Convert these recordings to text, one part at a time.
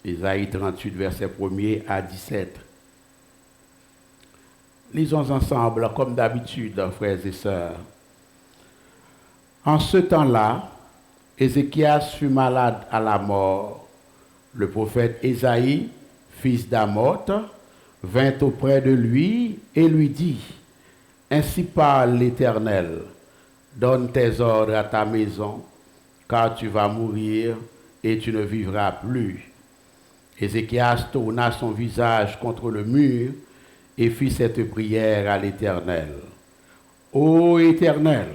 Ésaïe 38, verset 1er à 17. Lisons ensemble, comme d'habitude, frères et sœurs. En ce temps-là, Ézéchias fut malade à la mort. Le prophète Ésaïe, fils d'Amoth, vint auprès de lui et lui dit, « Ainsi parle l'Éternel, donne tes ordres à ta maison, car tu vas mourir et tu ne vivras plus. » Ézéchias tourna son visage contre le mur et fit cette prière à l'Éternel. « Ô Éternel,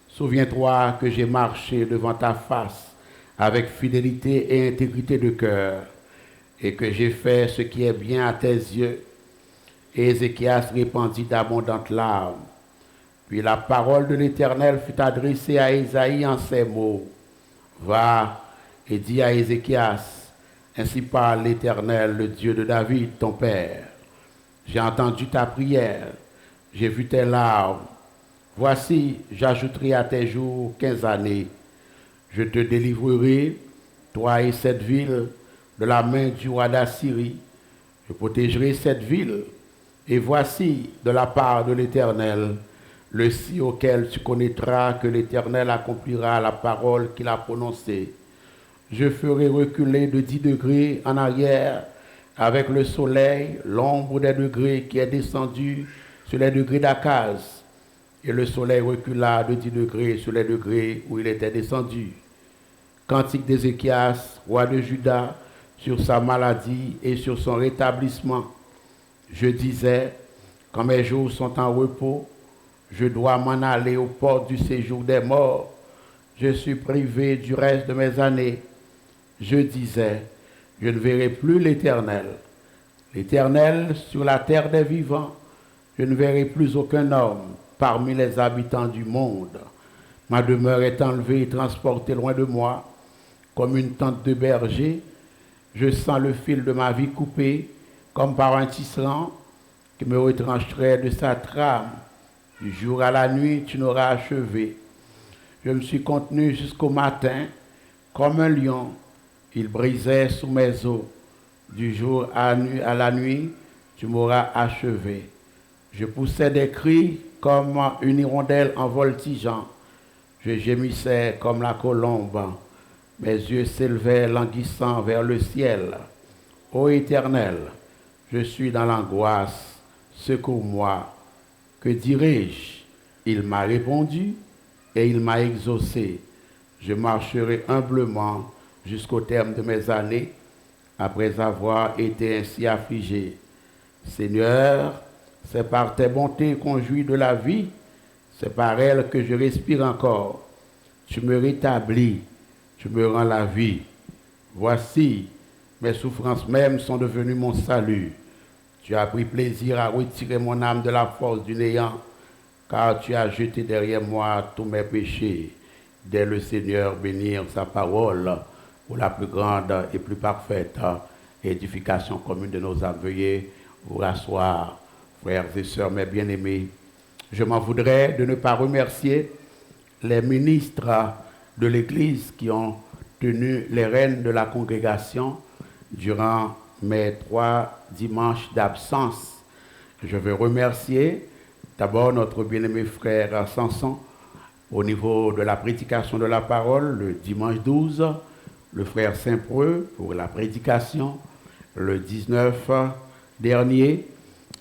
souviens-toi que j'ai marché devant ta face avec fidélité et intégrité de cœur, et que j'ai fait ce qui est bien à tes yeux. » Et Ézéchias répandit d'abondantes larmes. Puis la parole de l'Éternel fut adressée à Ésaïe en ces mots. « Va et dis à Ézéchias, ainsi parle l'Éternel, le Dieu de David, ton père. J'ai entendu ta prière, j'ai vu tes larmes. Voici, j'ajouterai à tes jours 15 années. Je te délivrerai, toi et cette ville, de la main du roi d'Assyrie. Je protégerai cette ville. Et voici, de la part de l'Éternel, le si auquel tu connaîtras que l'Éternel accomplira la parole qu'il a prononcée. Je ferai reculer de 10 degrés en arrière avec le soleil, l'ombre des degrés qui est descendu sur les degrés d'Akaz. Et le soleil recula de 10 degrés sur les degrés où il était descendu. Cantique d'Ézéchias, roi de Juda, sur sa maladie et sur son rétablissement. Je disais, quand mes jours sont en repos, je dois m'en aller aux portes du séjour des morts. Je suis privé du reste de mes années. Je disais, je ne verrai plus l'Éternel. L'Éternel sur la terre des vivants. Je ne verrai plus aucun homme parmi les habitants du monde. Ma demeure est enlevée et transportée loin de moi, comme une tente de berger. Je sens le fil de ma vie coupé, comme par un tisserand qui me retrancherait de sa trame. Du jour à la nuit, tu n'auras achevé. Je me suis contenu jusqu'au matin, comme un lion. Il brisait sous mes os. Du jour à la nuit, tu m'auras achevé. Je poussais des cris comme une hirondelle en voltigeant. Je gémissais comme la colombe. Mes yeux s'élevaient languissant vers le ciel. Ô Éternel, je suis dans l'angoisse. Secours-moi. Que dirai-je? Il m'a répondu et il m'a exaucé. Je marcherai humblement jusqu'au terme de mes années, après avoir été ainsi affligé. Seigneur, c'est par tes bontés qu'on jouit de la vie, c'est par elles que je respire encore. Tu me rétablis, tu me rends la vie. Voici, mes souffrances même sont devenues mon salut. Tu as pris plaisir à retirer mon âme de la force du néant, car tu as jeté derrière moi tous mes péchés. Dès le Seigneur bénir sa parole pour la plus grande et plus parfaite édification commune de nos âmes. Veuillez vous rasseoir, frères et sœurs, mes bien-aimés. Je m'en voudrais de ne pas remercier les ministres de l'Église qui ont tenu les rênes de la congrégation durant mes 3 dimanches d'absence. Je veux remercier d'abord notre bien-aimé frère Samson au niveau de la prédication de la parole le dimanche 12, le frère Saint-Preux pour la prédication le 19 dernier,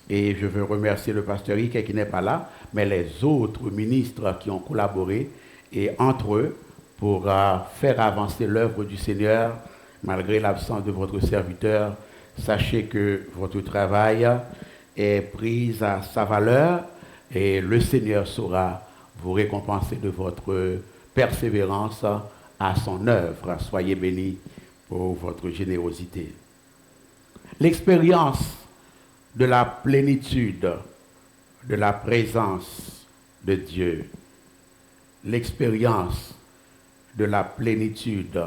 et je veux remercier le pasteur Rick qui n'est pas là, mais les autres ministres qui ont collaboré et entre eux pour faire avancer l'œuvre du Seigneur malgré l'absence de votre serviteur. Sachez que votre travail est pris à sa valeur et le Seigneur saura vous récompenser de votre persévérance à son œuvre. Soyez bénis pour votre générosité. L'expérience de la plénitude de la présence de Dieu. L'expérience de la plénitude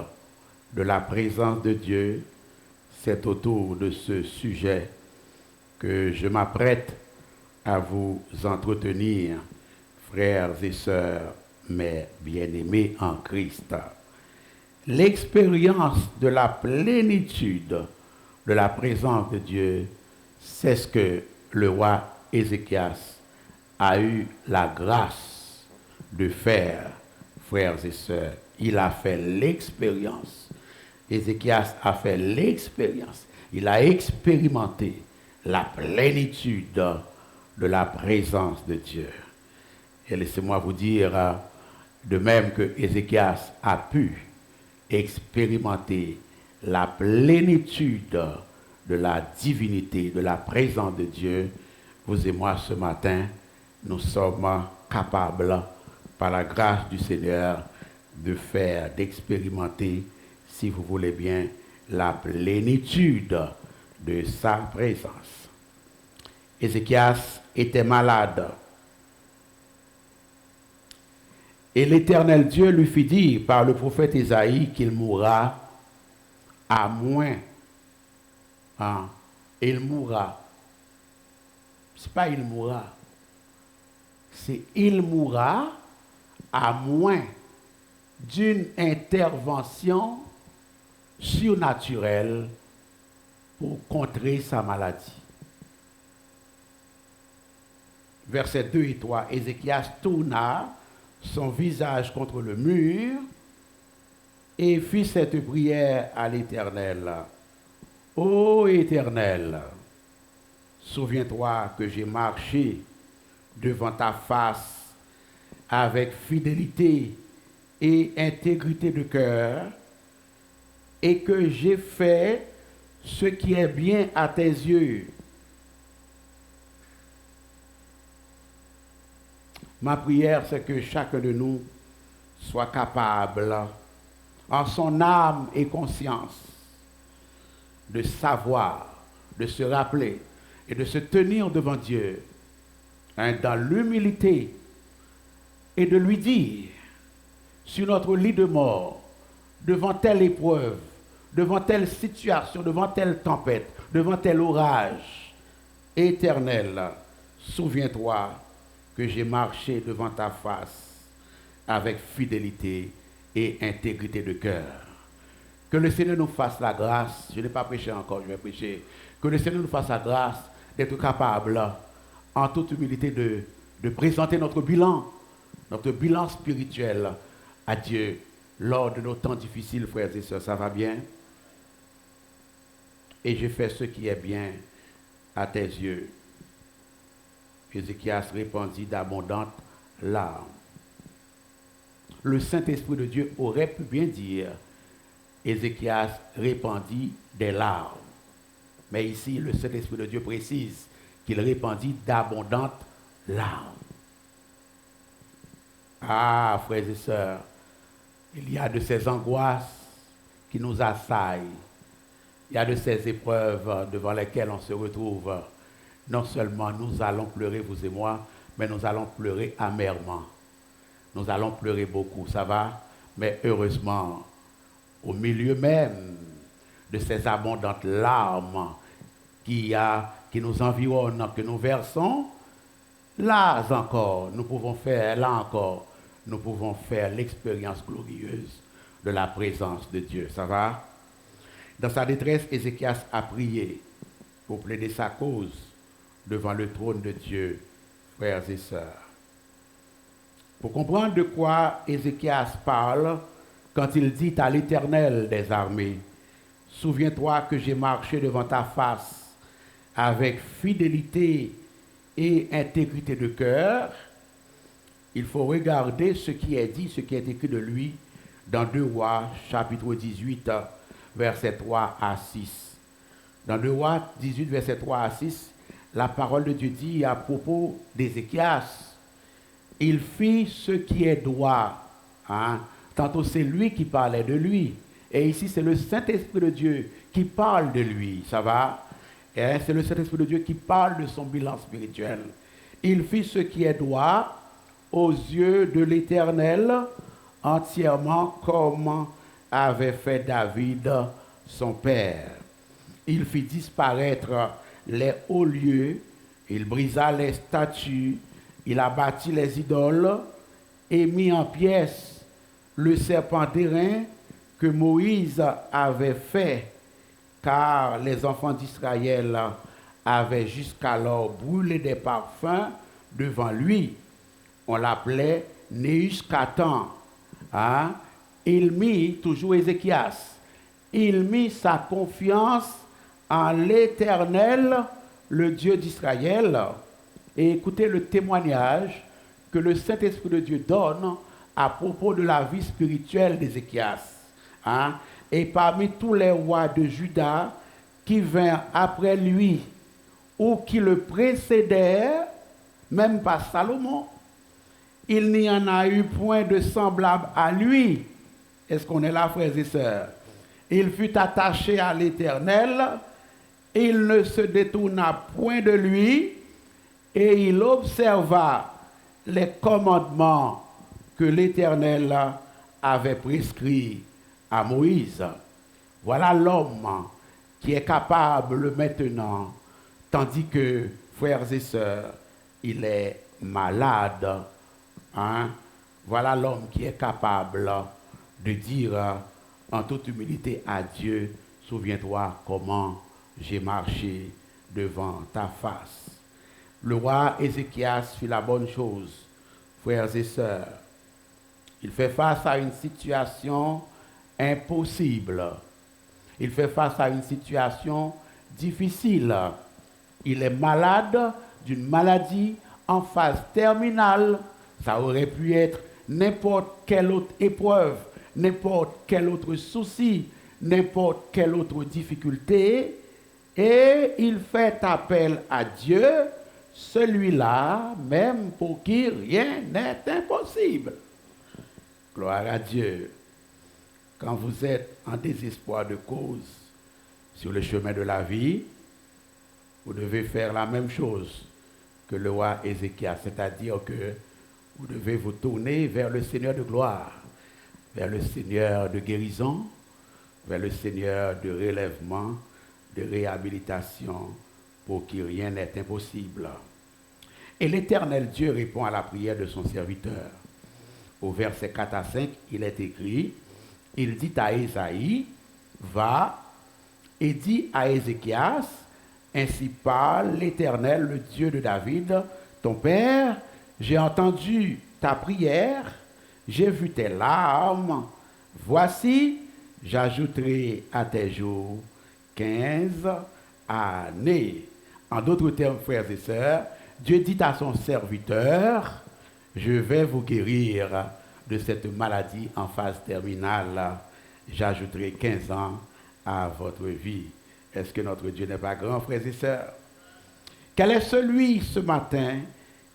de la présence de Dieu, c'est autour de ce sujet que je m'apprête à vous entretenir, frères et sœurs, mes bien-aimés en Christ. l'expérience de la plénitude de la présence de Dieu, c'est ce que le roi Ézéchias a eu la grâce de faire, frères et sœurs. Il a fait l'expérience. Ézéchias a fait l'expérience. Il a expérimenté la plénitude de la présence de Dieu. Et laissez-moi vous dire, de même que Ézéchias a pu expérimenter la plénitude de la divinité, de la présence de Dieu, vous et moi ce matin, nous sommes capables, par la grâce du Seigneur, de faire, d'expérimenter, si vous voulez bien, la plénitude de sa présence. Ézéchias était malade. Et l'Éternel Dieu lui fit dire par le prophète Isaïe qu'il mourra à moins. Il mourra. Ce n'est pas il mourra. C'est il mourra à moins d'une intervention surnaturelle pour contrer sa maladie. Versets 2 et 3, Ézéchias tourna son visage contre le mur et fit cette prière à l'Éternel. Ô Éternel, souviens-toi que j'ai marché devant ta face avec fidélité et intégrité de cœur et que j'ai fait ce qui est bien à tes yeux. Ma prière, c'est que chacun de nous soit capable, en son âme et conscience, de savoir, de se rappeler et de se tenir devant Dieu dans l'humilité et de lui dire, sur notre lit de mort, devant telle épreuve, devant telle situation, devant telle tempête, devant tel orage, Éternel, souviens-toi que j'ai marché devant ta face avec fidélité et intégrité de cœur. Que le Seigneur nous fasse la grâce, je n'ai pas prêché encore, je vais prêcher, que le Seigneur nous fasse la grâce d'être capable, en toute humilité, de présenter notre bilan spirituel à Dieu lors de nos temps difficiles, frères et sœurs. Ça va bien? Et j'ai fait ce qui est bien à tes yeux. Ézéchias répandit d'abondantes larmes. Le Saint-Esprit de Dieu aurait pu bien dire, Ézéchias répandit des larmes. Mais ici, le Saint-Esprit de Dieu précise qu'il répandit d'abondantes larmes. Ah, frères et sœurs, il y a de ces angoisses qui nous assaillent. Il y a de ces épreuves devant lesquelles on se retrouve. Non seulement nous allons pleurer, vous et moi, mais nous allons pleurer amèrement. Nous allons pleurer beaucoup, ça va? Mais heureusement, au milieu même de ces abondantes larmes qui nous environnent, que nous versons, là encore, nous pouvons faire l'expérience glorieuse de la présence de Dieu. Ça va? Dans sa détresse, Ézéchias a prié pour plaider sa cause devant le trône de Dieu, frères et sœurs. Pour comprendre de quoi Ézéchias parle quand il dit à l'Éternel des armées, « Souviens-toi que j'ai marché devant ta face avec fidélité et intégrité de cœur », il faut regarder ce qui est dit, ce qui est écrit de lui dans 2 Rois, chapitre 18, versets 3 à 6. Dans 2 Rois 18, versets 3 à 6, la parole de Dieu dit à propos d'Ézéchias, il fit ce qui est droit. Tantôt c'est lui qui parlait de lui. Et ici c'est le Saint-Esprit de Dieu qui parle de lui. Ça va? Et c'est le Saint-Esprit de Dieu qui parle de son bilan spirituel. Il fit ce qui est droit aux yeux de l'Éternel, entièrement comme avait fait David, son père. Il fit disparaître les hauts lieux, il brisa les statues, il abattit les idoles et mit en pièces le serpent d'airain que Moïse avait fait, car les enfants d'Israël avaient jusqu'alors brûlé des parfums devant lui. On l'appelait Nehushkatan. Hein? Il mit, toujours Ézéchias, il mit sa confiance en l'Éternel, le Dieu d'Israël. Et écoutez le témoignage que le Saint-Esprit de Dieu donne à propos de la vie spirituelle d'Ézéchias. Hein? Et parmi tous les rois de Juda qui vinrent après lui ou qui le précédèrent, même pas Salomon, il n'y en a eu point de semblable à lui. Est-ce qu'on est là, frères et sœurs? Il fut attaché à l'Éternel, il ne se détourna point de lui, et il observa les commandements que l'Éternel avait prescrits à Moïse. Voilà l'homme qui est capable maintenant, tandis que, frères et sœurs, il est malade. Hein? Voilà l'homme qui est capable de dire en toute humilité à Dieu, souviens-toi comment j'ai marché devant ta face. Le roi Ézéchias fit la bonne chose, frères et sœurs. Il fait face à une situation impossible. Il fait face à une situation difficile. Il est malade d'une maladie en phase terminale. Ça aurait pu être n'importe quelle autre épreuve, n'importe quel autre souci, n'importe quelle autre difficulté. Et il fait appel à Dieu, celui-là, même pour qui rien n'est impossible. Gloire à Dieu. Quand vous êtes en désespoir de cause sur le chemin de la vie, vous devez faire la même chose que le roi Ézéchias, c'est-à-dire que vous devez vous tourner vers le Seigneur de gloire, vers le Seigneur de guérison, vers le Seigneur de relèvement, de réhabilitation, pour qui rien n'est impossible. Et l'Éternel Dieu répond à la prière de son serviteur. Au verset 4 à 5, il est écrit, il dit à Ésaïe, va et dis à Ézéchias, ainsi parle l'Éternel, le Dieu de David, ton père, j'ai entendu ta prière, j'ai vu tes larmes, voici, j'ajouterai à tes jours 15 années. En d'autres termes, frères et sœurs, Dieu dit à son serviteur, je vais vous guérir de cette maladie en phase terminale. J'ajouterai 15 ans à votre vie. Est-ce que notre Dieu n'est pas grand, frères et sœurs? Quel est celui ce matin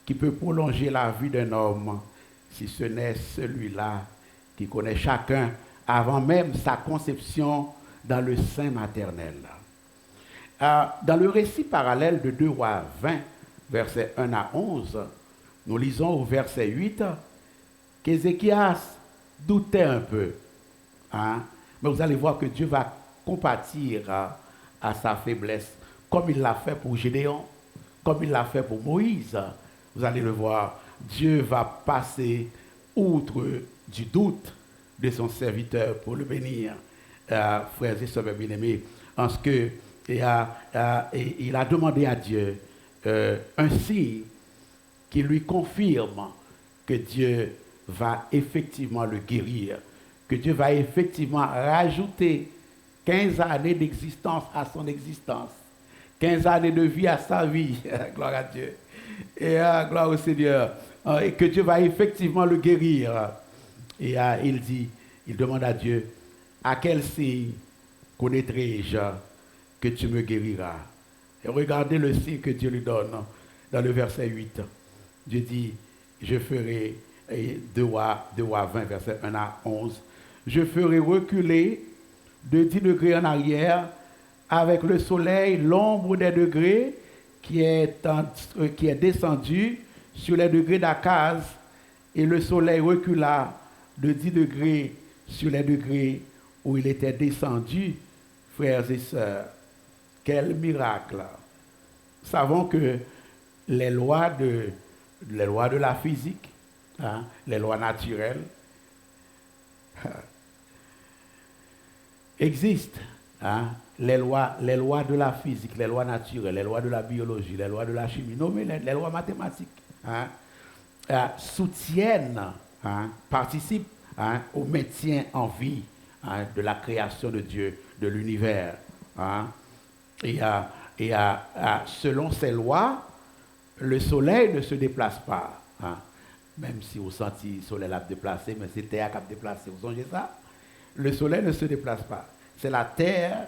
qui peut prolonger la vie d'un homme si ce n'est celui-là qui connaît chacun avant même sa conception dans le sein maternel? Dans le récit parallèle de 2 Rois 20, versets 1 à 11, nous lisons au verset 8 qu'Ézéchias doutait un peu. Hein? Mais vous allez voir que Dieu va compatir à sa faiblesse, comme il l'a fait pour Gédéon, comme il l'a fait pour Moïse. Vous allez le voir, Dieu va passer outre du doute de son serviteur pour le bénir. Frères et sœurs bien-aimés, en ce que il a demandé à Dieu un signe qui lui confirme que Dieu va effectivement le guérir, que Dieu va effectivement rajouter 15 années d'existence à son existence, 15 années de vie à sa vie, gloire à Dieu, et gloire au Seigneur, et que Dieu va effectivement le guérir. Et il demande à Dieu, à quel signe connaîtrai-je que tu me guériras? Et regardez le signe que Dieu lui donne dans le verset 8. Dieu dit, je ferai, 2 Rois 20, verset 1 à 11, je ferai reculer de 10 degrés en arrière avec le soleil, l'ombre des degrés qui est descendu sur les degrés d'Akaz, et le soleil recula de 10 degrés sur les degrés où il était descendu. Frères et sœurs, quel miracle! Nous savons que les lois de la physique, hein, les lois naturelles, existent. Hein? Les lois de la physique, les lois naturelles, les lois de la biologie, les lois de la chimie, non, mais les lois mathématiques, hein, soutiennent, hein, participent, hein, au maintien en vie, hein, de la création de Dieu, de l'univers. Hein. Selon ces lois, le soleil ne se déplace pas. Hein. Même si vous sentez le soleil l'a déplacé, mais c'est la terre qui a déplacé. Vous songez ça? Le soleil ne se déplace pas. C'est la terre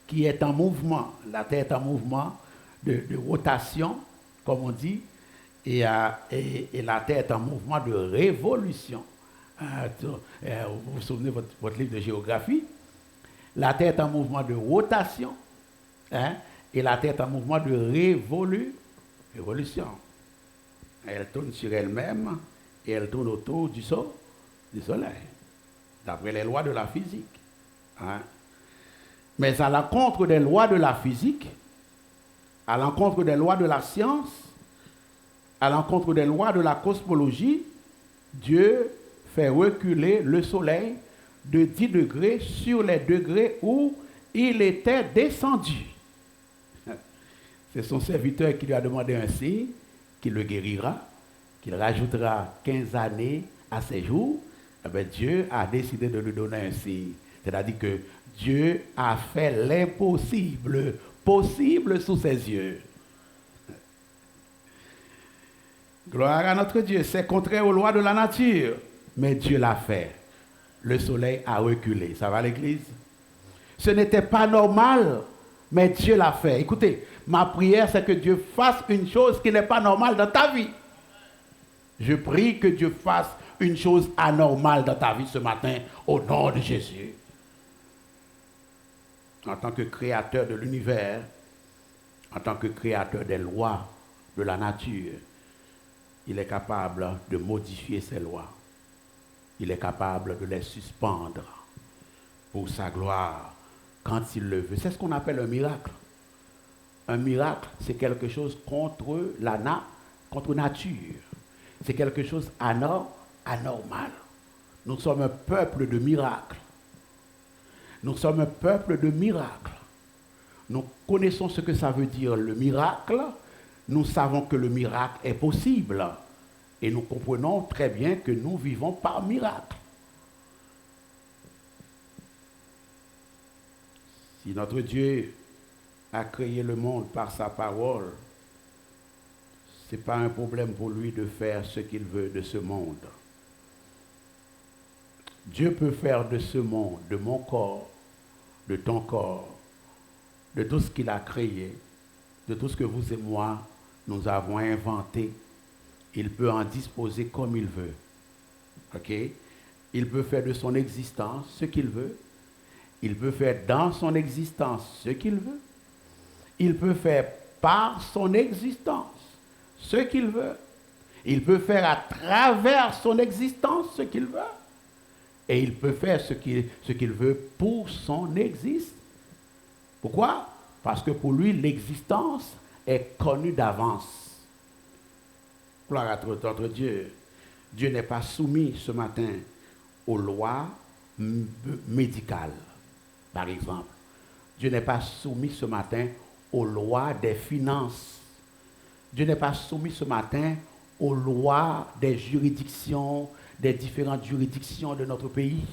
qui est en mouvement. La terre est en mouvement de rotation, comme on dit, et la terre est en mouvement de révolution. Vous vous souvenez de votre livre de géographie? La terre est en mouvement de rotation, hein, et la terre est en mouvement de révolution. Elle tourne sur elle-même et elle tourne autour du soleil, d'après les lois de la physique. Hein. Mais à l'encontre des lois de la physique, à l'encontre des lois de la science, à l'encontre des lois de la cosmologie, Dieu fait reculer le soleil de 10 degrés sur les degrés où il était descendu. C'est son serviteur qui lui a demandé un signe, qui le guérira, qu'il rajoutera 15 années à ses jours. Eh bien, Dieu a décidé de lui donner un signe. C'est-à-dire que Dieu a fait l'impossible possible sous ses yeux. Gloire à notre Dieu. C'est contraire aux lois de la nature, mais Dieu l'a fait. Le soleil a reculé. Ça va l'église? Ce n'était pas normal, mais Dieu l'a fait. Écoutez, ma prière, c'est que Dieu fasse une chose qui n'est pas normale dans ta vie. Je prie que Dieu fasse une chose anormale dans ta vie ce matin, au nom de Jésus. En tant que créateur de l'univers, en tant que créateur des lois de la nature, il est capable de modifier ces lois. Il est capable de les suspendre pour sa gloire quand il le veut. C'est ce qu'on appelle un miracle. Un miracle, c'est quelque chose contre nature. C'est quelque chose anormal. Nous sommes un peuple de miracles. Nous sommes un peuple de miracles. Nous connaissons ce que ça veut dire le miracle. Nous savons que le miracle est possible. Et nous comprenons très bien que nous vivons par miracle. Si notre Dieu a créé le monde par sa parole, ce n'est pas un problème pour lui de faire ce qu'il veut de ce monde. Dieu peut faire de ce monde, de mon corps, de ton corps, de tout ce qu'il a créé, de tout ce que vous et moi, nous avons inventé. Il peut en disposer comme il veut. OK? Il peut faire de son existence ce qu'il veut. Il peut faire dans son existence ce qu'il veut. Il peut faire par son existence ce qu'il veut. Il peut faire à travers son existence ce qu'il veut. Et il peut faire ce qu'il veut pour son existence. Pourquoi? Parce que pour lui, l'existence est connue d'avance. Gloire à notre Dieu. Dieu n'est pas soumis ce matin aux lois médicales, par exemple. Dieu n'est pas soumis ce matin aux lois des finances. Dieu n'est pas soumis ce matin aux lois des juridictions, des différentes juridictions de notre pays.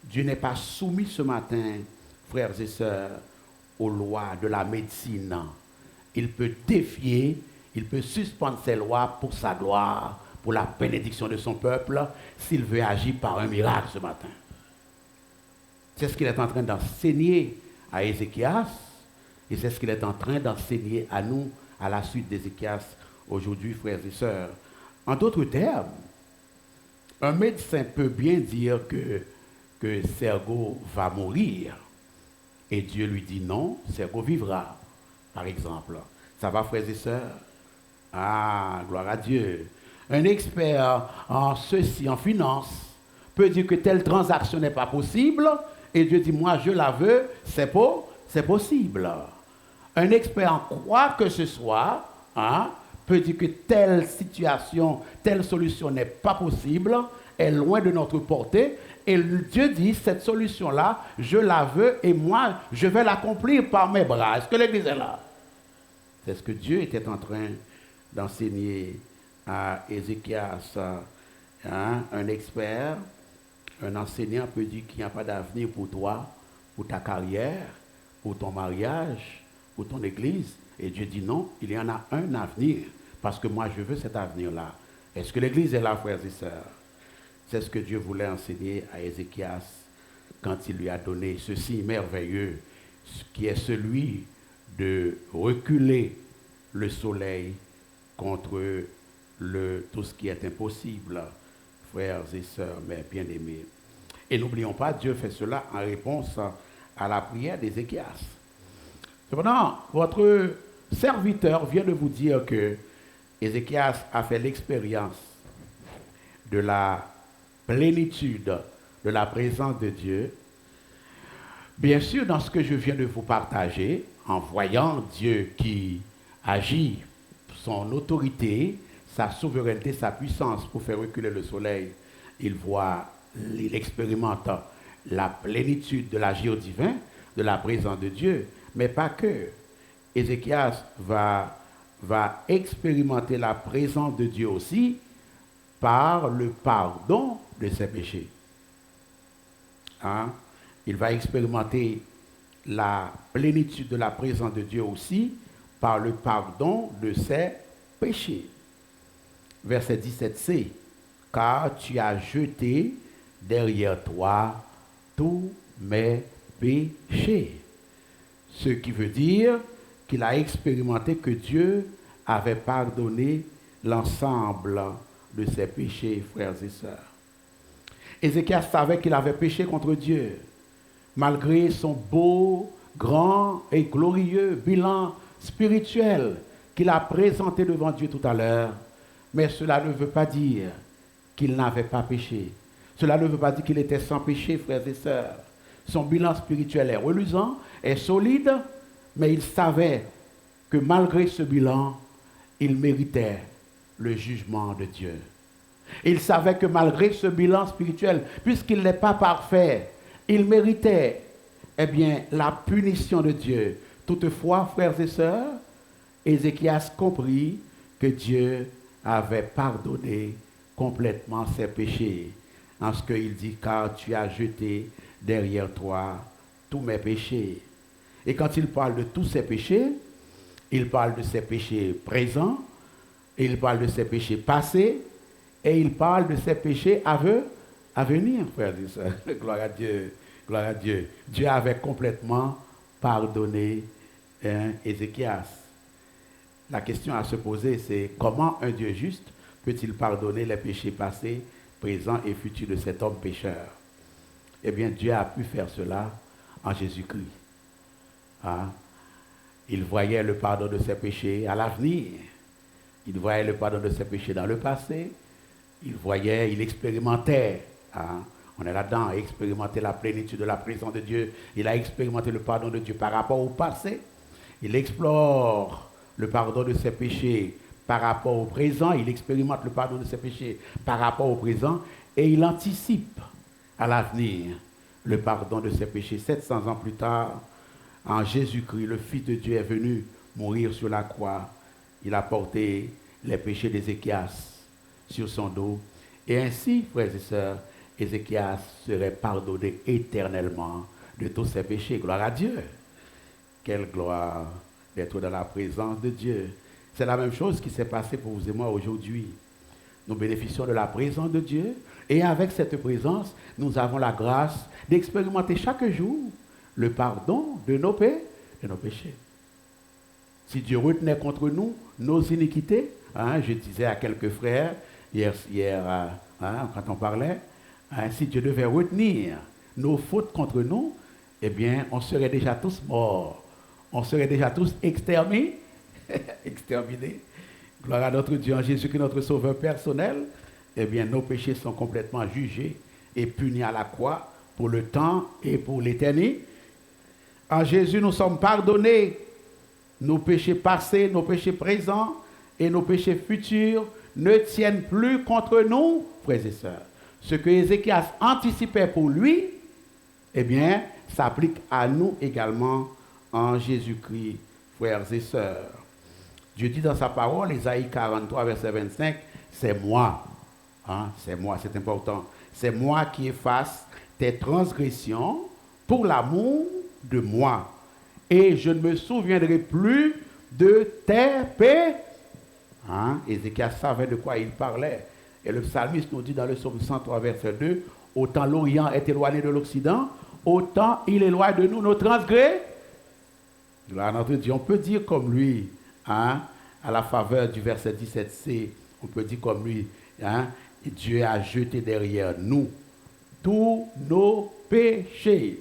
Dieu n'est pas soumis ce matin, frères et sœurs, aux lois de la médecine. Il peut défier, il peut suspendre ses lois pour sa gloire, pour la bénédiction de son peuple, s'il veut agir par un miracle ce matin. C'est ce qu'il est en train d'enseigner à Ézéchias, et c'est ce qu'il est en train d'enseigner à nous, à la suite d'Ézéchias, aujourd'hui, frères et sœurs. En d'autres termes, un médecin peut bien dire que Sergo va mourir, et Dieu lui dit non, Sergo vivra, par exemple. Ça va, frères et sœurs? Ah, gloire à Dieu. Un expert en ceci, en finance, peut dire que telle transaction n'est pas possible, et Dieu dit, moi je la veux, c'est possible. Un expert en quoi que ce soit, hein, peut dire que telle situation, telle solution n'est pas possible, est loin de notre portée, Et Dieu dit, cette solution-là, je la veux et moi, je vais l'accomplir par mes bras. Est-ce que l'Église est là? C'est ce que Dieu était en train d'enseigner à Ézéchias, un expert, un enseignant peut dire qu'il n'y a pas d'avenir pour toi, pour ta carrière, pour ton mariage, pour ton église. Et Dieu dit non, il y en a un avenir, parce que moi je veux cet avenir-là. Est-ce que l'église est là, frères et sœurs? C'est ce que Dieu voulait enseigner à Ézéchias quand il lui a donné ceci merveilleux, qui est celui de reculer le soleil contre tout ce qui est impossible, frères et sœurs, mes bien-aimés. Et n'oublions pas, Dieu fait cela en réponse à la prière d'Ézéchias. Cependant, votre serviteur vient de vous dire que Ézéchias a fait l'expérience de la plénitude de la présence de Dieu. Bien sûr, dans ce que je viens de vous partager, en voyant Dieu qui agit, son autorité, sa souveraineté, sa puissance pour faire reculer le soleil, il expérimente la plénitude de l'agir divin, de la présence de Dieu, mais pas que. Ézéchias va expérimenter la présence de Dieu aussi par le pardon de ses péchés. Il va expérimenter la plénitude de la présence de Dieu aussi par le pardon de ses péchés. Verset 17c, car tu as jeté derrière toi tous mes péchés. Ce qui veut dire qu'il a expérimenté que Dieu avait pardonné l'ensemble de ses péchés, frères et sœurs. Ézéchias savait qu'il avait péché contre Dieu, malgré son beau, grand et glorieux bilan spirituel qu'il a présenté devant Dieu tout à l'heure. Mais cela ne veut pas dire qu'il n'avait pas péché. Cela ne veut pas dire qu'il était sans péché, frères et sœurs. Son bilan spirituel est reluisant, est solide, mais il savait que malgré ce bilan, il méritait le jugement de Dieu. Il savait que malgré ce bilan spirituel, puisqu'il n'est pas parfait, il méritait, la punition de Dieu. Toutefois, frères et sœurs, Ézéchias comprit que Dieu avait pardonné complètement ses péchés, en ce qu'il dit, car tu as jeté derrière toi tous mes péchés. Et quand il parle de tous ses péchés, il parle de ses péchés présents, il parle de ses péchés passés, et il parle de ses péchés à venir, frères et sœurs. Gloire à Dieu, gloire à Dieu. Dieu avait complètement pardonné Ézéchias. La question à se poser, c'est comment un Dieu juste peut-il pardonner les péchés passés, présents et futurs de cet homme pécheur? Eh bien, Dieu a pu faire cela en Jésus-Christ. Il voyait le pardon de ses péchés à l'avenir. Il voyait le pardon de ses péchés dans le passé. Il expérimentait, on est là-dedans, expérimenter la plénitude de la présence de Dieu. Il a expérimenté le pardon de Dieu par rapport au passé. Il explore le pardon de ses péchés par rapport au présent. Il expérimente le pardon de ses péchés par rapport au présent. Et il anticipe à l'avenir le pardon de ses péchés. 700 ans plus tard, en Jésus-Christ, le Fils de Dieu est venu mourir sur la croix. Il a porté les péchés d'Ézéchias sur son dos. Et ainsi, frères et sœurs, Ézéchias serait pardonné éternellement de tous ses péchés. Gloire à Dieu. Quelle gloire d'être dans la présence de Dieu. C'est la même chose qui s'est passée pour vous et moi aujourd'hui. Nous bénéficions de la présence de Dieu et avec cette présence, nous avons la grâce d'expérimenter chaque jour le pardon de nos péchés. Si Dieu retenait contre nous nos iniquités, je disais à quelques frères hier quand on parlait, si Dieu devait retenir nos fautes contre nous, eh bien, on serait déjà tous morts. On serait déjà tous exterminés. Gloire à notre Dieu en Jésus qui est notre sauveur personnel. Eh bien, nos péchés sont complètement jugés et punis à la croix pour le temps et pour l'éternité. En Jésus, nous sommes pardonnés. Nos péchés passés, nos péchés présents et nos péchés futurs ne tiennent plus contre nous, frères et sœurs. Ce que Ézéchias anticipait pour lui, eh bien, s'applique à nous également en Jésus-Christ, frères et sœurs. Dieu dit dans sa parole, Ésaïe 43, verset 25, c'est moi, hein, c'est moi, c'est important, c'est moi qui efface tes transgressions pour l'amour de moi, et je ne me souviendrai plus de tes péchés. Hein? Ézéchias savait de quoi il parlait. Et le psalmiste nous dit dans le psaume 103, verset 2, autant l'Orient est éloigné de l'Occident, autant il éloigne de nous nos transgressions. Gloire à notre Dieu. On peut dire comme lui, hein, à la faveur du verset 17c, on peut dire comme lui, hein, Dieu a jeté derrière nous tous nos péchés.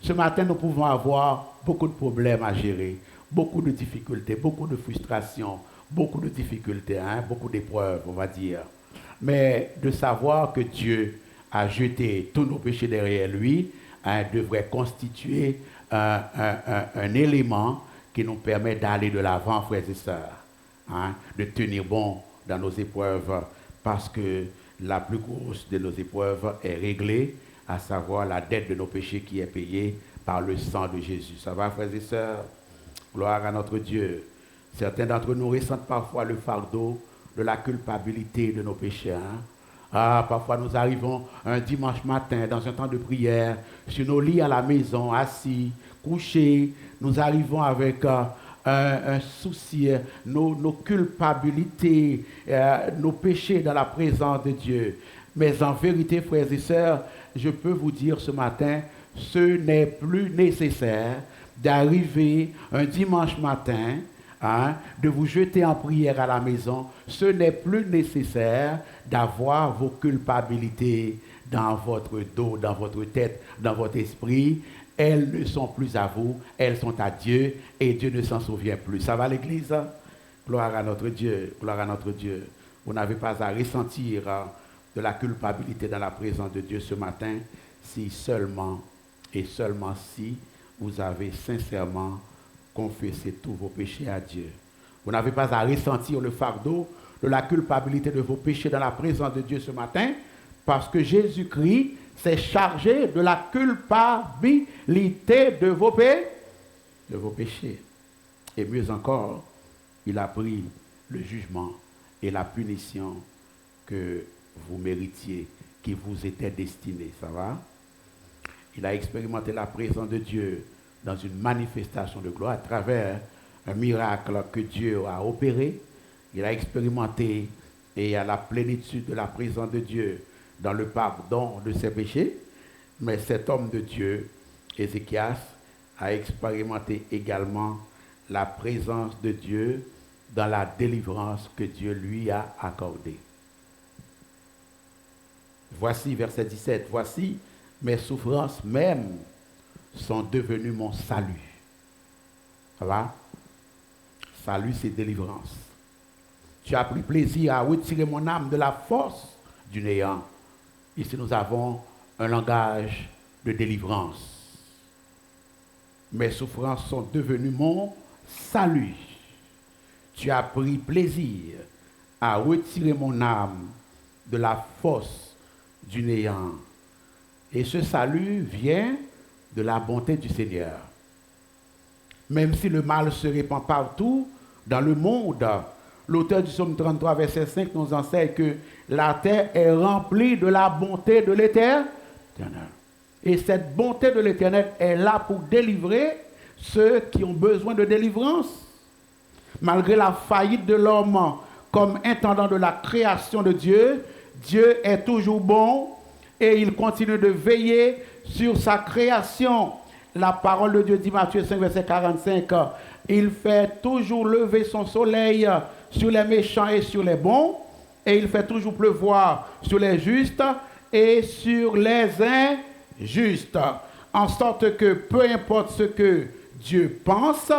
Ce matin, nous pouvons avoir beaucoup de problèmes à gérer, beaucoup de difficultés, beaucoup de frustrations, beaucoup de difficultés, hein, beaucoup d'épreuves, on va dire. Mais de savoir que Dieu a jeté tous nos péchés derrière lui, hein, devrait constituer un élément qui nous permet d'aller de l'avant, frères et sœurs, hein, de tenir bon dans nos épreuves, parce que la plus grosse de nos épreuves est réglée, à savoir la dette de nos péchés qui est payée par le sang de Jésus. Ça va, frères et sœurs? Gloire à notre Dieu. Certains d'entre nous ressentent parfois le fardeau de la culpabilité de nos péchés. Hein? Ah, parfois nous arrivons un dimanche matin dans un temps de prière, sur nos lits à la maison, assis, couchés, nous arrivons avec un souci, nos culpabilités, nos péchés dans la présence de Dieu. Mais en vérité, frères et sœurs, je peux vous dire ce matin, ce n'est plus nécessaire d'arriver un dimanche matin, hein, de vous jeter en prière à la maison. Ce n'est plus nécessaire d'avoir vos culpabilités dans votre dos, dans votre tête, dans votre esprit. Elles ne sont plus à vous, elles sont à Dieu et Dieu ne s'en souvient plus. Ça va l'église? Gloire à notre Dieu, gloire à notre Dieu. Vous n'avez pas à ressentir de la culpabilité dans la présence de Dieu ce matin, si seulement et seulement si vous avez sincèrement confessé tous vos péchés à Dieu. Vous n'avez pas à ressentir le fardeau de la culpabilité de vos péchés dans la présence de Dieu ce matin, parce que Jésus-Christ s'est chargé de la culpabilité de vos péchés. Et mieux encore, il a pris le jugement et la punition que vous méritiez, qui vous était destiné. Ça va? Il a expérimenté la présence de Dieu dans une manifestation de gloire à travers un miracle que Dieu a opéré. Il a expérimenté et à la plénitude de la présence de Dieu dans le pardon de ses péchés. Mais cet homme de Dieu, Ézéchias, a expérimenté également la présence de Dieu dans la délivrance que Dieu lui a accordée. Voici, verset 17, voici mes souffrances même sont devenues mon salut. Ça va? Salut, c'est délivrance. Tu as pris plaisir à retirer mon âme de la force du néant. Ici, nous avons un langage de délivrance. Mes souffrances sont devenues mon salut. Tu as pris plaisir à retirer mon âme de la force du néant. Et ce salut vient de la bonté du Seigneur. Même si le mal se répand partout dans le monde, l'auteur du psaume 33, verset 5 nous enseigne que la terre est remplie de la bonté de l'Éternel. Et cette bonté de l'Éternel est là pour délivrer ceux qui ont besoin de délivrance. Malgré la faillite de l'homme comme intendant de la création de Dieu, Dieu est toujours bon et il continue de veiller sur sa création. La parole de Dieu dit, Matthieu 5, verset 45, il fait toujours lever son soleil sur les méchants et sur les bons, et il fait toujours pleuvoir sur les justes et sur les injustes. En sorte que peu importe ce que Dieu pense,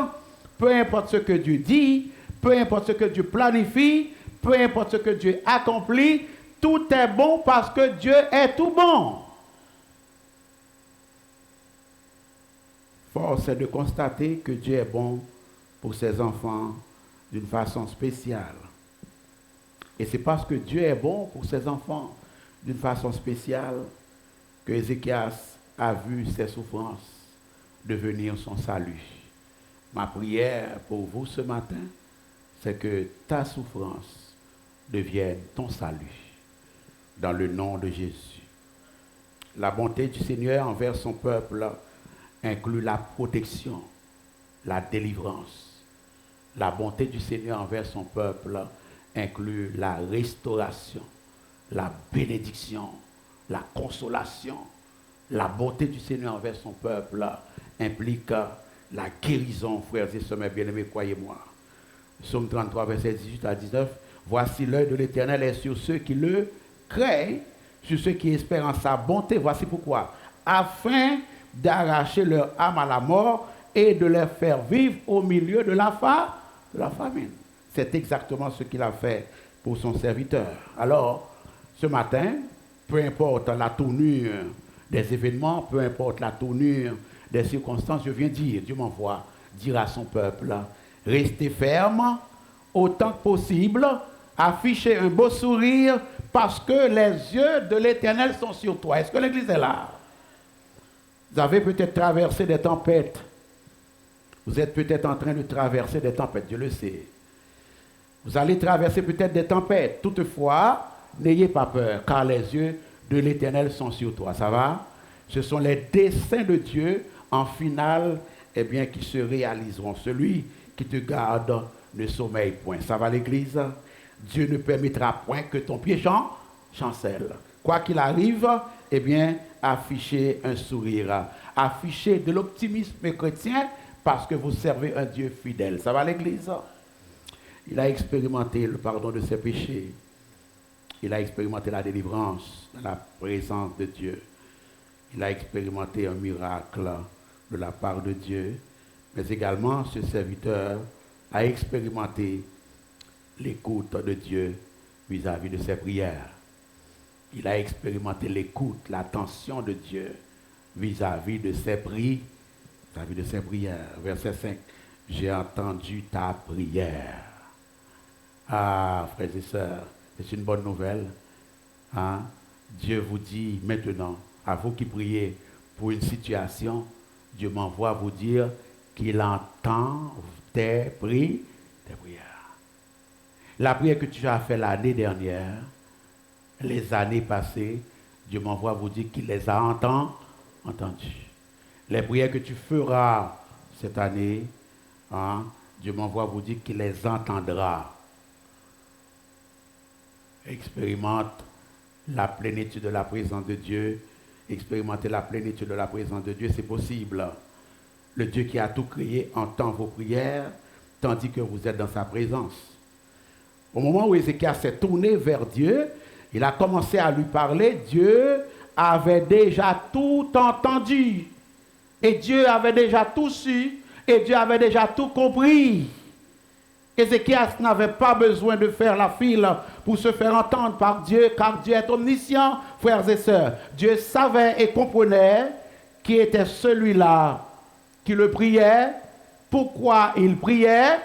peu importe ce que Dieu dit, peu importe ce que Dieu planifie, peu importe ce que Dieu accomplit, tout est bon parce que Dieu est tout bon. Force est de constater que Dieu est bon pour ses enfants d'une façon spéciale. Et c'est parce que Dieu est bon pour ses enfants d'une façon spéciale que Ézéchias a vu ses souffrances devenir son salut. Ma prière pour vous ce matin, c'est que ta souffrance devienne ton salut, dans le nom de Jésus. La bonté du Seigneur envers son peuple inclut la protection, la délivrance. La bonté du Seigneur envers son peuple inclut la restauration, la bénédiction, la consolation. La bonté du Seigneur envers son peuple implique la guérison, frères et sœurs bien-aimés, croyez-moi. Psaume 33, verset 18 à 19. Voici l'œil de l'Éternel est sur ceux qui le craignent, sur ceux qui espèrent en sa bonté. Voici pourquoi. Afin d'arracher leur âme à la mort et de les faire vivre au milieu de la famine. C'est exactement ce qu'il a fait pour son serviteur. Alors, ce matin, peu importe la tournure des événements, peu importe la tournure des circonstances, je viens dire, Dieu m'envoie dire à son peuple, restez ferme autant que possible, affichez un beau sourire parce que les yeux de l'Éternel sont sur toi. Est-ce que l'Église est là? Vous avez peut-être traversé des tempêtes. Vous êtes peut-être en train de traverser des tempêtes, Dieu le sait. Vous allez traverser peut-être des tempêtes. Toutefois, n'ayez pas peur, car les yeux de l'Éternel sont sur toi. Ça va? Ce sont les desseins de Dieu, en finale, eh bien, qui se réaliseront. Celui qui te garde ne sommeille point. Ça va, l'Église? Dieu ne permettra point que ton pied chancelle. Quoi qu'il arrive, eh bien, affichez un sourire. Affichez de l'optimisme chrétien parce que vous servez un Dieu fidèle. Ça va, l'Église? Il a expérimenté le pardon de ses péchés. Il a expérimenté la délivrance dans la présence de Dieu. Il a expérimenté un miracle de la part de Dieu. Mais également, ce serviteur a expérimenté l'écoute de Dieu vis-à-vis de ses prières. Il a expérimenté l'écoute, l'attention de Dieu vis-à-vis de ses prières. Vis-à-vis de ses prières. Verset 5. J'ai entendu ta prière. Ah, frères et sœurs, c'est une bonne nouvelle. Hein? Dieu vous dit maintenant, à vous qui priez pour une situation, Dieu m'envoie vous dire qu'il entend tes prières. La prière que tu as faite l'année dernière, les années passées, Dieu m'envoie vous dire qu'il les a entendues. Les prières que tu feras cette année, hein, Dieu m'envoie vous dire qu'il les entendra. Expérimente la plénitude de la présence de Dieu. Expérimenter la plénitude de la présence de Dieu, c'est possible. Le Dieu qui a tout créé entend vos prières, tandis que vous êtes dans sa présence. Au moment où Ézéchias s'est tourné vers Dieu, il a commencé à lui parler. Dieu avait déjà tout entendu. Et Dieu avait déjà tout su. Et Dieu avait déjà tout compris. Ézéchias n'avait pas besoin de faire la file pour se faire entendre par Dieu, car Dieu est omniscient, frères et sœurs. Dieu savait et comprenait qui était celui-là qui le priait, pourquoi il priait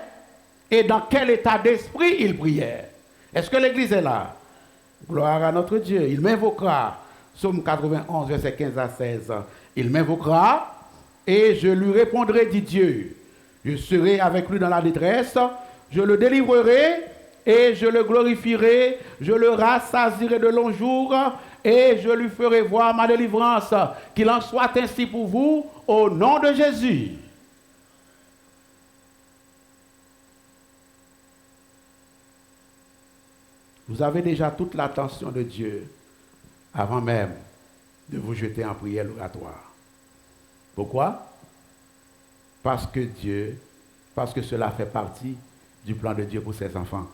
et dans quel état d'esprit il priait. Est-ce que l'Église est là? Gloire à notre Dieu. Il m'invoquera. Psaume 91, verset 15 à 16. Il m'invoquera et je lui répondrai, dit Dieu. Je serai avec lui dans la détresse. Je le délivrerai et je le glorifierai. Je le rassasierai de longs jours et je lui ferai voir ma délivrance. Qu'il en soit ainsi pour vous, au nom de Jésus. Vous avez déjà toute l'attention de Dieu avant même de vous jeter en prière oratoire. Pourquoi? Parce que cela fait partie du plan de Dieu pour ses enfants.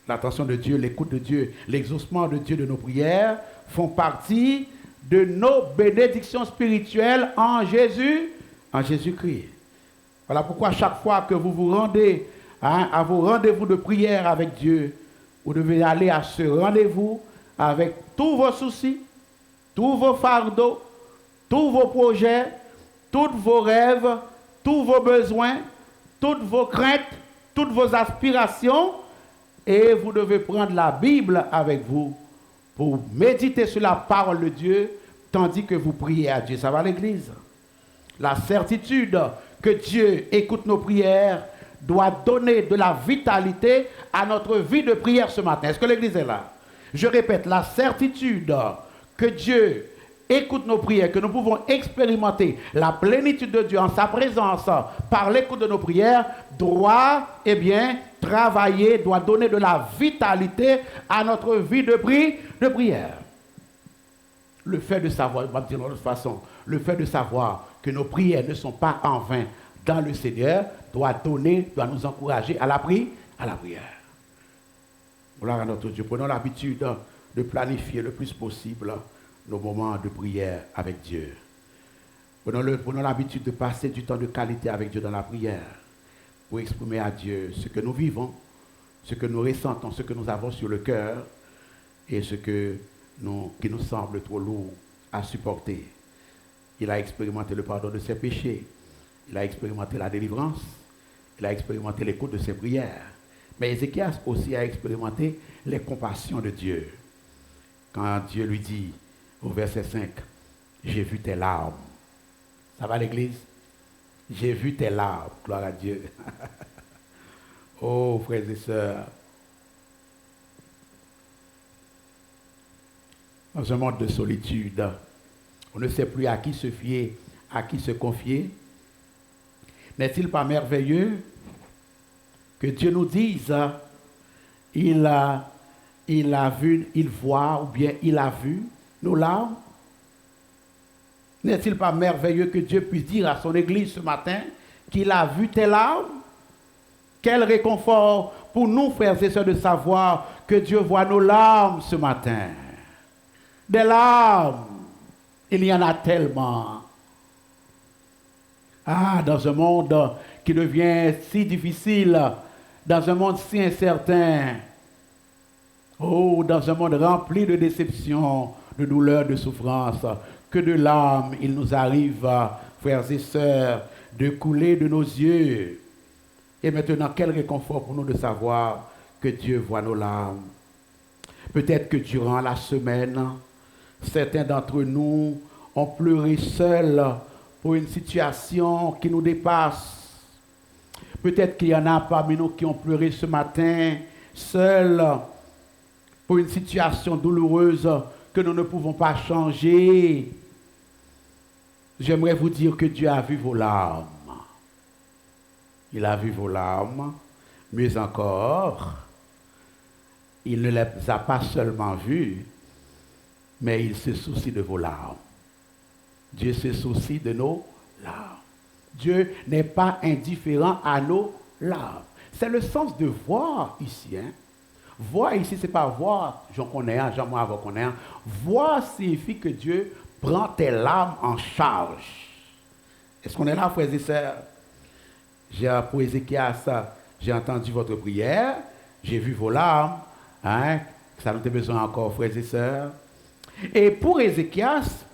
L'attention de Dieu, l'écoute de Dieu, l'exaucement de Dieu de nos prières font partie de nos bénédictions spirituelles en Jésus-Christ. Voilà pourquoi chaque fois que vous vous rendez à vos rendez-vous de prière avec Dieu, vous devez aller à ce rendez-vous avec tous vos soucis, tous vos fardeaux, tous vos projets, tous vos rêves, tous vos besoins, toutes vos craintes, toutes vos aspirations, et vous devez prendre la Bible avec vous pour méditer sur la parole de Dieu tandis que vous priez à Dieu. Ça va l'église? La certitude que Dieu écoute nos prières doit donner de la vitalité à notre vie de prière ce matin. Est-ce que l'église est là? Je répète, la certitude que Dieu écoute nos prières, que nous pouvons expérimenter la plénitude de Dieu en sa présence par l'écoute de nos prières, doit, travailler, doit donner de la vitalité à notre vie de prière. Le fait de savoir, on va dire de toute façon, le fait de savoir que nos prières ne sont pas en vain dans le Seigneur doit nous encourager à la prière. Gloire à notre Dieu. Prenons l'habitude de planifier le plus possible nos moments de prière avec Dieu. Prenons l'habitude de passer du temps de qualité avec Dieu dans la prière pour exprimer à Dieu ce que nous vivons, ce que nous ressentons, ce que nous avons sur le cœur et ce qui nous semble trop lourd à supporter. Il a expérimenté le pardon de ses péchés, il a expérimenté la délivrance, il a expérimenté l'écoute de ses prières. Mais Ézéchias aussi a expérimenté les compassions de Dieu. Quand Dieu lui dit au verset 5, « J'ai vu tes larmes. » Ça va l'église? J'ai vu tes larmes. Gloire à Dieu. Oh, frères et sœurs. Dans un monde de solitude, on ne sait plus à qui se fier, à qui se confier. N'est-il pas merveilleux que Dieu nous dise, il a vu, il voit, ou bien il a vu nos larmes? N'est-il pas merveilleux que Dieu puisse dire à son Église ce matin qu'il a vu tes larmes? Quel réconfort pour nous, frères et sœurs, de savoir que Dieu voit nos larmes ce matin. Des larmes, il y en a tellement. Ah, dans un monde qui devient si difficile, dans un monde si incertain, oh, dans un monde rempli de déceptions, de douleurs, de souffrances, que de larmes il nous arrive, frères et sœurs, de couler de nos yeux. Et maintenant, quel réconfort pour nous de savoir que Dieu voit nos larmes. Peut-être que durant la semaine, certains d'entre nous ont pleuré seuls pour une situation qui nous dépasse. Peut-être qu'il y en a parmi nous qui ont pleuré ce matin seuls pour une situation douloureuse que nous ne pouvons pas changer. J'aimerais vous dire que Dieu a vu vos larmes. Il a vu vos larmes. Mieux encore, il ne les a pas seulement vues, mais il se soucie de vos larmes. Dieu se soucie de nos larmes. Dieu n'est pas indifférent à nos larmes. C'est le sens de voir ici. Voir ici, ce n'est pas voir, j'en connais un, j'en connais un. Voir signifie que Dieu prend tes larmes en charge. Est-ce qu'on est là, frères et sœurs? Pour Ézéchias, j'ai entendu votre prière, j'ai vu vos larmes. Ça nous a besoin encore, frères et sœurs. Et pour Ézéchias,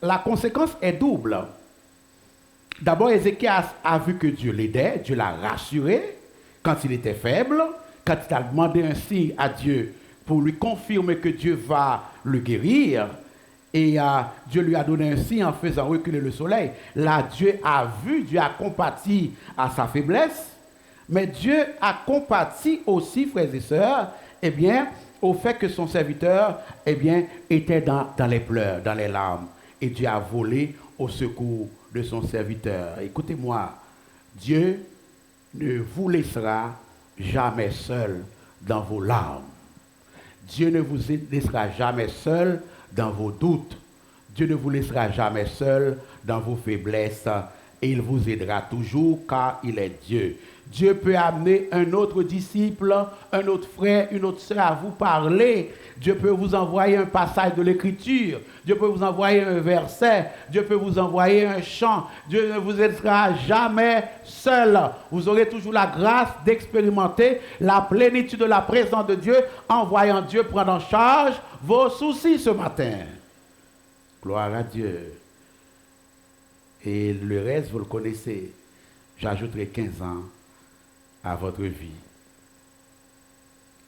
la conséquence est double. D'abord, Ézéchias a vu que Dieu l'aidait, Dieu l'a rassuré quand il était faible, quand il a demandé un signe à Dieu pour lui confirmer que Dieu va le guérir. Et Dieu lui a donné un signe en faisant reculer le soleil. Là, Dieu a vu, Dieu a compati à sa faiblesse. Mais Dieu a compati aussi, frères et sœurs, au fait que son serviteur, était dans les pleurs, dans les larmes. Et Dieu a volé au secours de son serviteur. Écoutez-moi, Dieu ne vous laissera jamais seul dans vos larmes. Dieu ne vous laissera jamais seul dans vos doutes. Dieu ne vous laissera jamais seul dans vos faiblesses et il vous aidera toujours car il est Dieu. Dieu peut amener un autre disciple, un autre frère, une autre sœur à vous parler. Dieu peut vous envoyer un passage de l'Écriture. Dieu peut vous envoyer un verset. Dieu peut vous envoyer un chant. Dieu ne vous laissera jamais seul. Vous aurez toujours la grâce d'expérimenter la plénitude de la présence de Dieu en voyant Dieu prendre en charge vos soucis ce matin. Gloire à Dieu. Et le reste, vous le connaissez. J'ajouterai 15 ans à votre vie.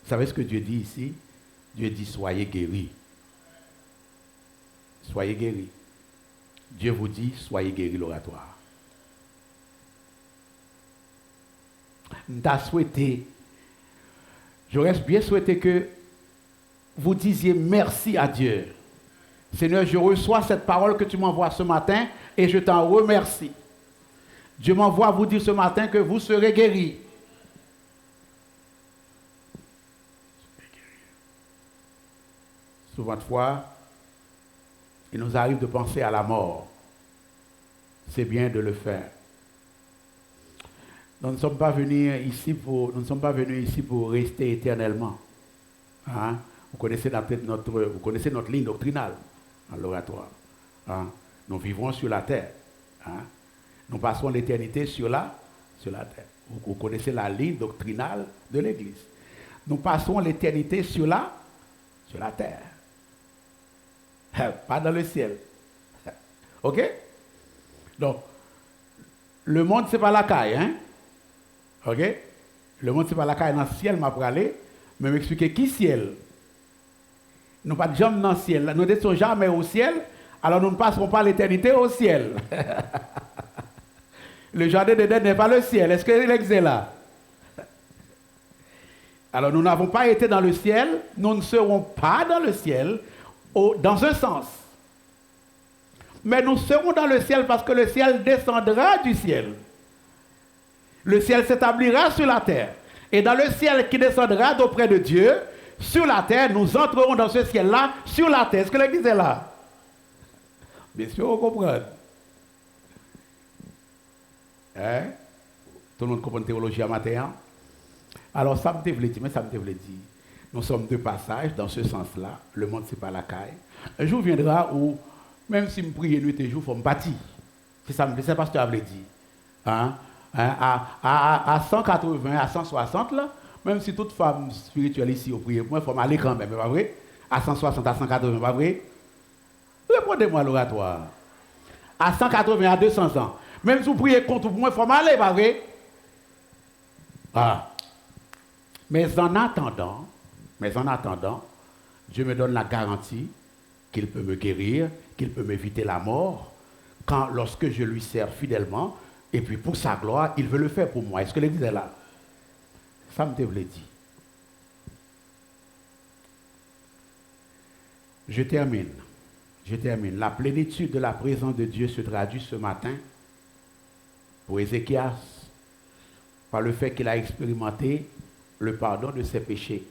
Vous savez ce que Dieu dit ici? Dieu dit, soyez guéris. soyez guéris. Dieu vous dit, soyez guéris l'oratoire. J'aurais bien souhaité que vous disiez merci à Dieu. Seigneur, je reçois cette parole que tu m'envoies ce matin et je t'en remercie. Dieu m'envoie vous dire ce matin que vous serez guéris. Souvent de fois, il nous arrive de penser à la mort. C'est bien de le faire. Nous ne sommes pas venus ici pour rester éternellement. Hein? Vous connaissez notre ligne doctrinale en l'oratoire. Hein? Nous vivons sur la terre. Hein? Nous passons l'éternité sur la terre. Vous connaissez la ligne doctrinale de l'Église. Nous passons l'éternité sur la terre. Pas dans le ciel. OK? Donc, le monde, c'est pas la caille, hein? OK? Le monde, c'est pas la caille dans le ciel, m'a parlé, mais m'expliquer qui ciel? Nous pas de jambes dans le ciel. Nous ne sommes jamais au ciel, alors nous ne passerons pas l'éternité au ciel. Le jardin d'Éden n'est pas le ciel. Est-ce qu'il est là? Alors nous n'avons pas été dans le ciel, nous ne serons pas dans le ciel, dans un sens. Mais nous serons dans le ciel parce que le ciel descendra du ciel. Le ciel s'établira sur la terre. Et dans le ciel qui descendra d'auprès de Dieu, sur la terre, nous entrerons dans ce ciel-là, sur la terre. Est-ce que l'Église est là? Bien sûr, on comprend. Hein? Tout le monde comprend la théologie à matin. Alors, ça me voulait dire, nous sommes de passage dans ce sens-là. Le monde, ce n'est pas la caille. Un jour viendra où, même si je prie nuit et jour, il faut me bâtir. C'est ça, c'est pas ce que tu avais dit. Hein? À 180, à 160, là, même si toute femme spirituelle ici au prier, moi, il faut m'aller quand même, pas vrai? À 160, à 180, pas vrai? Répondez-moi l'oratoire. À 180, à 200 ans. Même si vous priez contre moi, il faut m'aller, pas vrai? Ah. Mais en attendant, Dieu me donne la garantie qu'il peut me guérir, qu'il peut m'éviter la mort, lorsque je lui sers fidèlement, et puis pour sa gloire, il veut le faire pour moi. Est-ce que l'Église est là? Ça me voulait dire. Je termine. La plénitude de la présence de Dieu se traduit ce matin pour Ézéchias par le fait qu'il a expérimenté le pardon de ses péchés,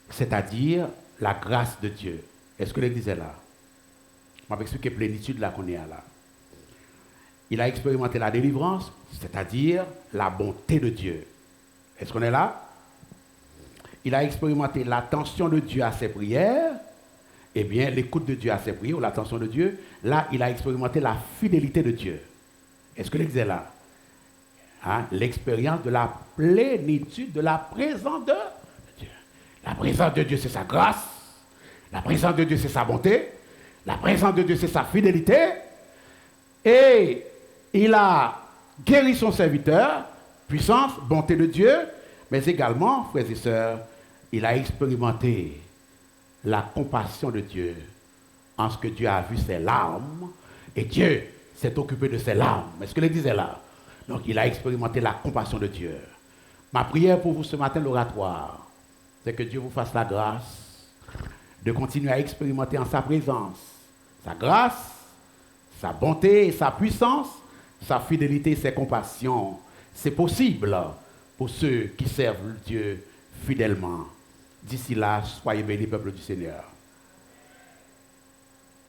c'est-à-dire la grâce de Dieu. Est-ce que l'Église est là? Je vais expliquer la plénitude là qu'on est là. Il a expérimenté la délivrance, c'est-à-dire la bonté de Dieu. Est-ce qu'on est là? Il a expérimenté l'attention de Dieu à ses prières, eh bien, l'écoute de Dieu à ses prières, ou l'attention de Dieu. Là, il a expérimenté la fidélité de Dieu. Est-ce que l'Église est là? Hein? L'expérience de la plénitude de la présence de Dieu. La présence de Dieu, c'est sa grâce. La présence de Dieu, c'est sa bonté. La présence de Dieu, c'est sa fidélité. Et il a guéri son serviteur, puissance, bonté de Dieu, mais également, frères et sœurs, il a expérimenté la compassion de Dieu en ce que Dieu a vu ses larmes et Dieu s'est occupé de ses larmes. Est-ce que l'Église est là? Donc il a expérimenté la compassion de Dieu. Ma prière pour vous ce matin, l'oratoire, c'est que Dieu vous fasse la grâce de continuer à expérimenter en sa présence sa grâce, sa bonté et sa puissance, sa fidélité et ses compassions. C'est possible pour ceux qui servent Dieu fidèlement. D'ici là, soyez bénis, peuple du Seigneur.